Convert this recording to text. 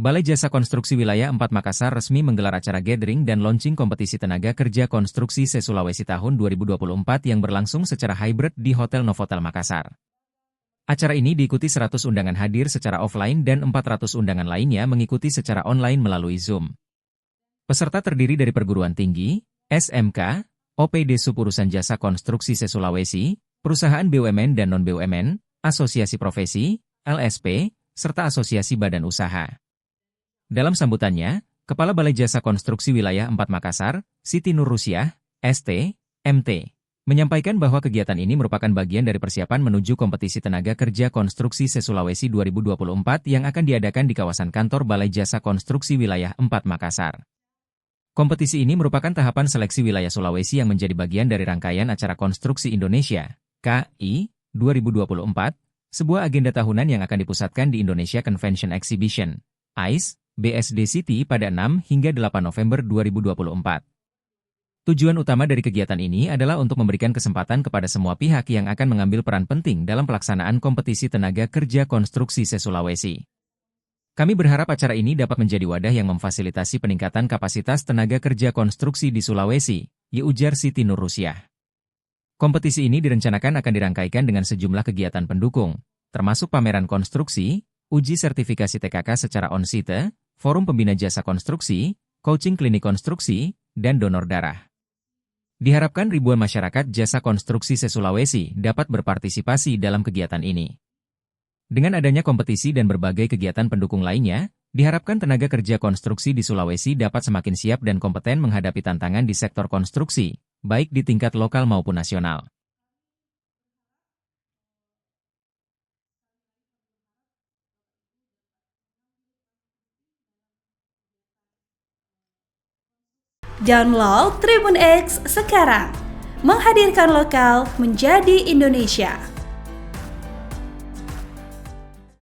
Balai Jasa Konstruksi Wilayah 4 Makassar resmi menggelar acara gathering dan launching kompetisi tenaga kerja konstruksi se-Sulawesi tahun 2024 yang berlangsung secara hybrid di Hotel Novotel Makassar. Acara ini diikuti 100 undangan hadir secara offline dan 400 undangan lainnya mengikuti secara online melalui Zoom. Peserta terdiri dari perguruan tinggi, SMK, OPD Suburusan Jasa Konstruksi se-Sulawesi, perusahaan BUMN dan non-BUMN, asosiasi profesi, LSP, serta asosiasi badan usaha. Dalam sambutannya, Kepala Balai Jasa Konstruksi Wilayah 4 Makassar, Siti Nur Rusiah, ST, MT, menyampaikan bahwa kegiatan ini merupakan bagian dari persiapan menuju kompetisi tenaga kerja konstruksi se-Sulawesi 2024 yang akan diadakan di kawasan kantor Balai Jasa Konstruksi Wilayah 4 Makassar. Kompetisi ini merupakan tahapan seleksi wilayah Sulawesi yang menjadi bagian dari rangkaian acara Konstruksi Indonesia, KI, 2024, sebuah agenda tahunan yang akan dipusatkan di Indonesia Convention Exhibition, ICE, BSD City pada 6 hingga 8 November 2024. Tujuan utama dari kegiatan ini adalah untuk memberikan kesempatan kepada semua pihak yang akan mengambil peran penting dalam pelaksanaan kompetisi tenaga kerja konstruksi se-Sulawesi. Kami berharap acara ini dapat menjadi wadah yang memfasilitasi peningkatan kapasitas tenaga kerja konstruksi di Sulawesi, ujar Siti Nur Rusiah. Kompetisi ini direncanakan akan dirangkaikan dengan sejumlah kegiatan pendukung, termasuk pameran konstruksi, uji sertifikasi TKK secara on-site, forum pembina jasa konstruksi, coaching klinik konstruksi, dan donor darah. Diharapkan ribuan masyarakat jasa konstruksi se-Sulawesi dapat berpartisipasi dalam kegiatan ini. Dengan adanya kompetisi dan berbagai kegiatan pendukung lainnya, diharapkan tenaga kerja konstruksi di Sulawesi dapat semakin siap dan kompeten menghadapi tantangan di sektor konstruksi, baik di tingkat lokal maupun nasional. Download Tribun X sekarang, menghadirkan lokal menjadi Indonesia.